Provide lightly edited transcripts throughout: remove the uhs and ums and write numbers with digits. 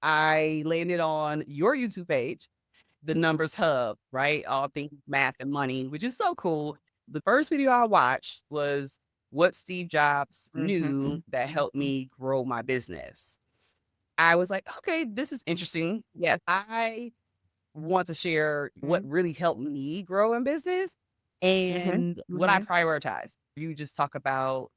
I landed on your YouTube page, the Numbers Hub, right? All things math and money, which is so cool. The first video I watched was what Steve Jobs knew Mhm. that helped me grow my business. I was like, okay, this is interesting. Yes. I want to share what Mhm. really helped me grow in business Mhm. and what I Mhm. prioritize. You just talk about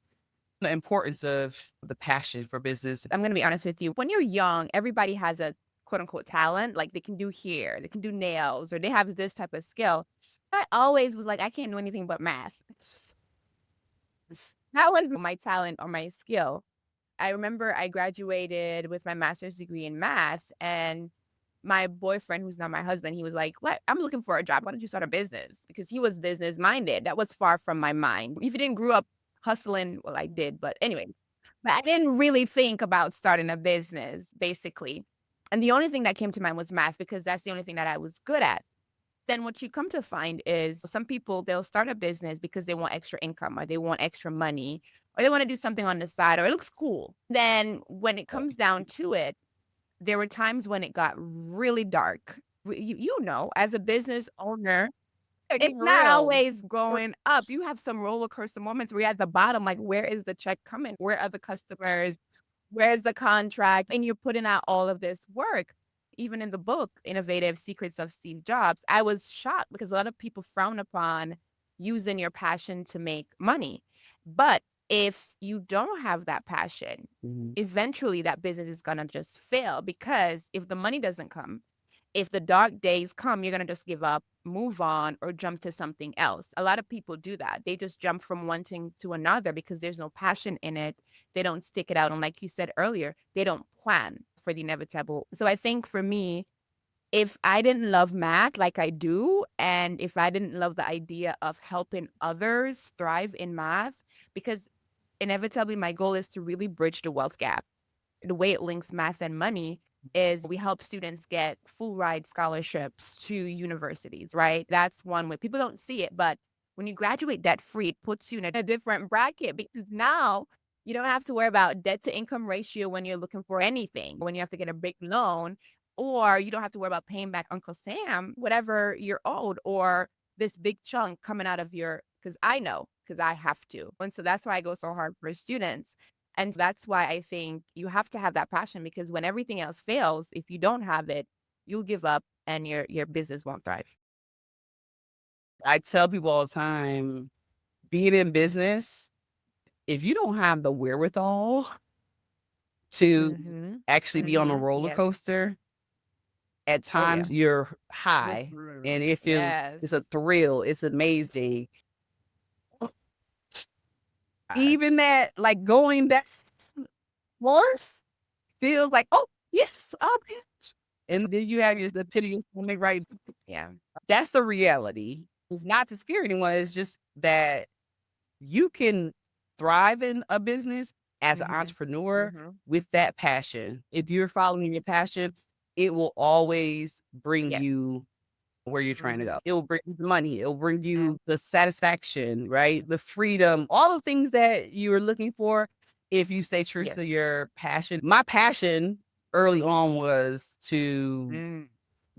the importance of the passion for business. I'm gonna be honest with you. When you're young, everybody has a quote unquote talent. Like they can do hair, they can do nails, or they have this type of skill. I always was like, I can't do anything but math. That was my talent or my skill. I remember I graduated with my master's degree in math, and my boyfriend, who's not my husband, he was like, "What? I'm looking for a job. Why don't you start a business?" Because he was business minded. That was far from my mind. If you didn't grow up hustling, well, I did, but anyway, but I didn't really think about starting a business, basically. And the only thing that came to mind was math because that's the only thing that I was good at. Then what you come to find is some people, they'll start a business because they want extra income or they want extra money or they want to do something on the side or it looks cool. Then when it comes down to it, there were times when it got really dark. As a business owner, Like, it's for not real. always going up. You have some roller coaster moments where you're at the bottom, like, where is the check coming? Where are the customers? Where's the contract? And you're putting out all of this work. Even in the book, Innovative Secrets of Steve Jobs, I was shocked because a lot of people frown upon using your passion to make money. But if you don't have that passion, Mhm. eventually that business is gonna just fail because if the money doesn't come, if the dark days come, you're gonna just give up, move on, or jump to something else. A lot of people do that. They just jump from one thing to another because there's no passion in it. They don't stick it out. And like you said earlier, they don't plan for the inevitable. So I think for me, if I didn't love math like I do, and if I didn't love the idea of helping others thrive in math, because inevitably my goal is to really bridge the wealth gap. The way it links math and money is we help students get full ride scholarships to universities, right? That's one way people don't see it, but when you graduate debt free, it puts you in a different bracket because now you don't have to worry about debt to income ratio when you're looking for anything, when you have to get a big loan, or you don't have to worry about paying back Uncle Sam, whatever you're owed, or this big chunk coming out of your, because I know, because I have to. And so that's why I go so hard for students and that's why I think you have to have that passion because when everything else fails, if you don't have it, you'll give up and your business won't thrive. I tell people all the time, being in business, if you don't have the wherewithal to Mhm. actually be on a Mhm. roller Yes. coaster, at Oh, yeah. times you're The high and thrill. it feels it's a Yes. thrill, it's amazing. Even Gosh. that, like, going that force feels like, "Oh, yes, I'm it." And then you have your the pit of your stomach, right? Yeah. That's the reality. It's not to scare anyone, it's just that you can thrive in a business as an Mhm. entrepreneur Mhm. with that passion. If you're following your passion, it will always bring Yes. you where you're trying to Mhm. go. It'll bring you the money, it'll bring Mm. you the satisfaction, right? The freedom, all the things that you were looking for if you stay true to Yes. your passion. My passion early on was to Mm.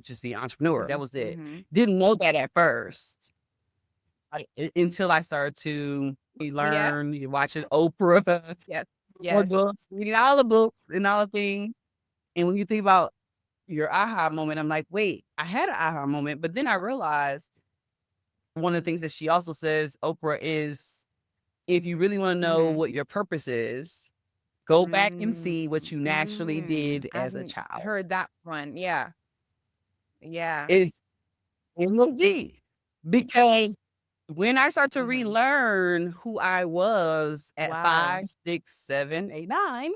just be an entrepreneur. That Mhm. was it. Mhm. Didn't know that at first. Until I started to Yeah. learn, you watching Oprah, Yes. all the Yes. books, reading all the books and all the things. And when you think about your aha moment, I'm like, wait, I had an aha moment, but then I realized one of the things that she also says, Oprah, is if you really want to know Mhm. what your purpose is, go back and Mm. see what you naturally did I as a haven't child. heard that one. Yeah. Yeah. It's MLG. Because when I start to Mhm. relearn who I was at Wow. 5, 6, 7, 8, 9,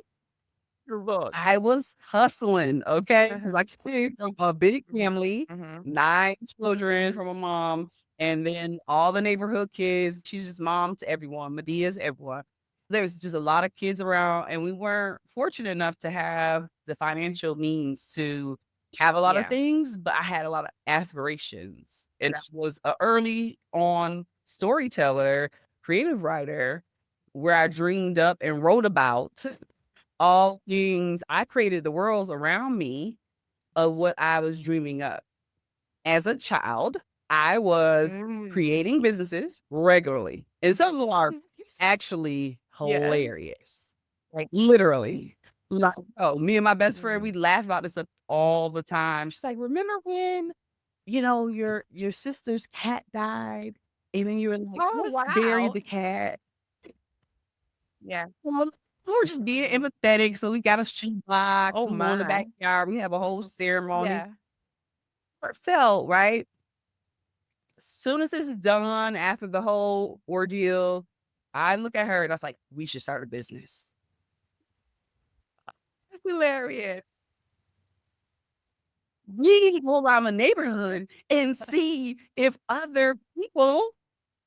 Look. I was hustling, okay? 'Cause Uh-huh. I came from a big Mhm. family, Mhm. 9 children from a mom, and then all the neighborhood kids. She's just mom to everyone, Medea's everyone. There was just a lot of kids around, and we weren't fortunate enough to have the financial means to have a lot of Yeah. things, but I had a lot of aspirations. And I was a early on storyteller, creative writer, where I dreamed up and wrote about all things I created the worlds around me of what I was dreaming of. As a child, I was Mm. creating businesses regularly, and some of them are actually Yeah. hilarious. Like, literally. Like, oh, me and my best friend, we Mm. laugh about this stuff all the time. She's like, "Remember when, your sister's cat died, and then you were like, Oh, let's bury wow. the cat." Yeah. Well, we're just being empathetic, so we got a shoebox, Oh, we go in the my. backyard, we have a whole ceremony. Yeah. Heartfelt, right? Soon as it's done, after the whole ordeal, I look at her and I was like, "We should start a business." That's hilarious. We can go around the neighborhood and see if other people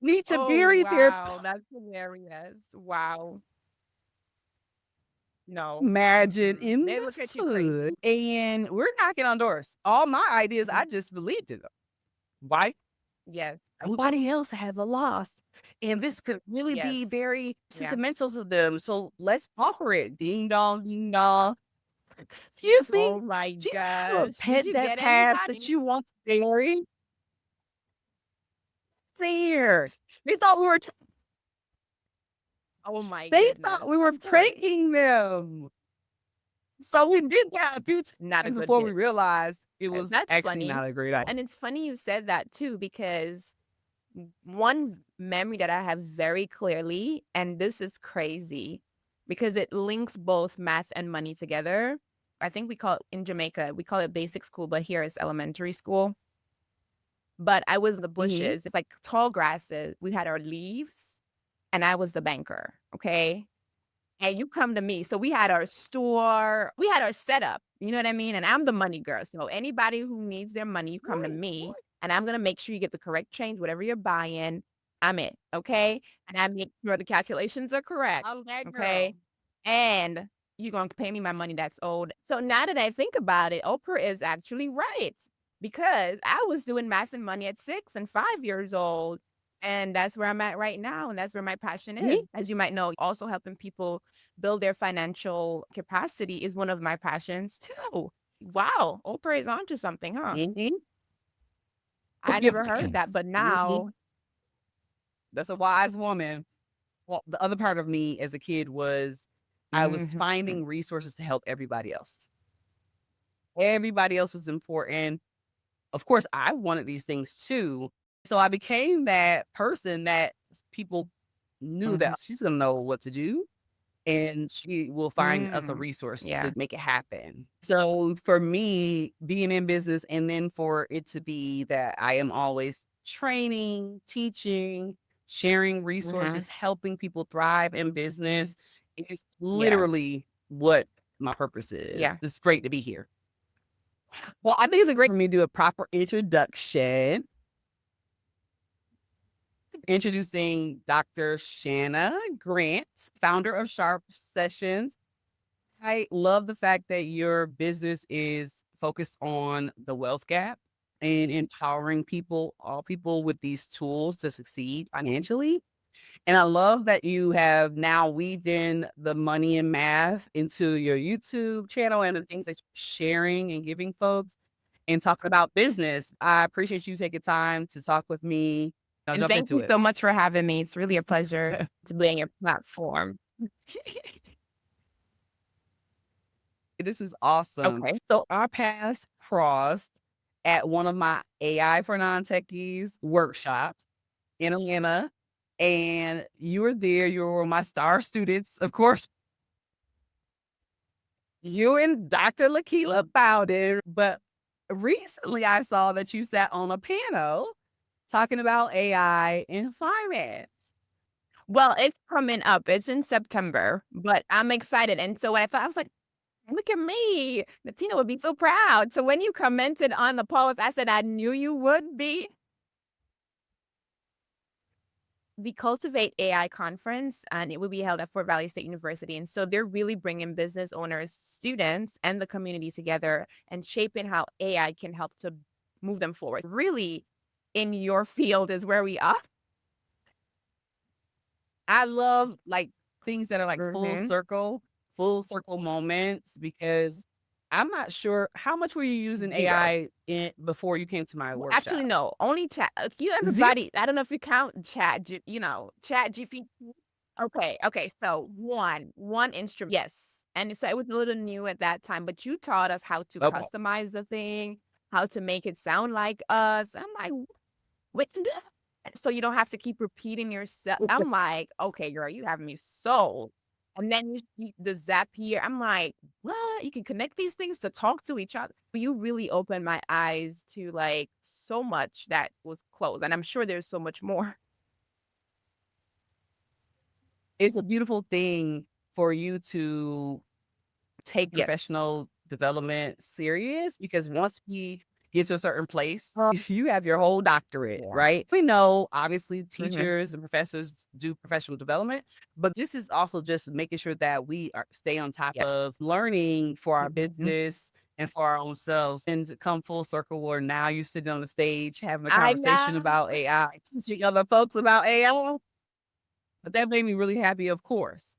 need to Oh, bury their wow. That's hilarious. Wow. No. imagine Mm-mm. in They the look at you hood, crazy. and we're knocking on doors. All my ideas, I Mhm. just believed in them. Why? Yes. Somebody else have a loss, and this could really be Yes. very Yeah. sentimental to them. So let's offer it. Ding dong, ding dong. Excuse me, Oh my do you have a gosh. Did pet you that get passed that anybody? you want to bury? There. They thought we were Oh my they thought goodness. we were Of course. pranking them. So we did that a few Not a times good before we hit. realized it was That's actually funny. not a great idea. And it's funny you said that too, because one memory that I have very clearly, and this is crazy because it links both math and money together. I think we call it in Jamaica, we call it basic school, but here it's elementary school. But I was in the Mhm. bushes, it's like tall grasses. We had our leaves, and I was the banker. Okay. And you come to me. So we had our store, we had our setup, you know what I mean? And I'm the money girl. So anybody who needs their money, you come to Right, me, right. and I'm gonna make sure you get the correct change, whatever you're buying, I'm it, okay? And I make sure the calculations are correct, I'm that okay? girl. And you're gonna pay me my money that's owed. So now that I think about it, Oprah is actually right, because I was doing math and money at 6 and 5 years old, and that's where I'm at right now, and that's where my passion Me is. As you might know, also helping people build their financial capacity is one of my passions too. Wow, Oprah is onto something, huh? Mhm. I never heard that, but Mhm. now That's a wise woman. Well, the other part of me as a kid was I was mhm, finding resources to help everybody else. Everybody else was important. Of course, I wanted these things too. So I became that person that people knew mhm, that she's gonna know what to do and she will find us a mm, resource to yeah, make it happen. So for me, being in business and then for it to be that I am always training, teaching, sharing mhm, resources, helping people thrive in business is yeah, literally what my purpose is. yeah. It's great to be here. Well, I think it's great for me to do a proper introduction. Introducing Dr. Shanna Grant, founder of Sharp Sessions. I love the fact that your business is focused on the wealth gap and empowering people, all people with these tools to succeed financially. And I love that you have now weaved in the money and math into your YouTube channel and the things that you're sharing and giving folks and talking about business. I appreciate you taking time to talk with me. I'll And jump thank into you it. so much for having me. It's really a pleasure to be on your platform. This is awesome. Okay. So our paths crossed at one of my AI for non-techies workshops in Atlanta, and you were there. You were my star students, of course. You and Dr. Lakila Bowden, but recently I saw that you sat on a panel talking about AI in finance. Well, it's coming up. It's in September, but I'm excited. And so when I thought, I was like, look at me. Natina would be so proud. So when you commented on the post, I said, I knew you would be. The Cultivate AI conference, and it will be held at Fort Valley State University. And so they're really bringing business owners, students, and the community together and shaping how AI can help to move them forward. Really, in your field is where we are. I love like things that are like full Mhm. circle. full circle moments because I'm not sure how much were you using 0. AI in before you came to my Well, workshop? actually, no, only chat you 0? everybody I don't know if you count chat G chat GPT. Okay, okay, so one instrument yes, and so it was a little new at that time, but you taught us how to Okay. customize the thing, how to make it sound like us. I'm like, "Wait, so you don't have to keep repeating yourself." I'm like, "Okay, girl, you have me sold." And then the Zapier, I'm like, "What? You can connect these things to talk to each other?" You really opened my eyes to, like, so much that was closed, and I'm sure there's so much more. It's a beautiful thing for you to take Yes. professional development serious because once we get to a certain place, Uh, you have your whole doctorate, yeah. right? We know obviously Mhm. teachers and professors do professional development, but this is also just making sure that we are stay on top Yes. of learning for our Mhm. business and for our own selves and to come full circle where now you're sitting on the stage having a I conversation know. about AI, teaching other folks about AI. But that made me really happy, of course.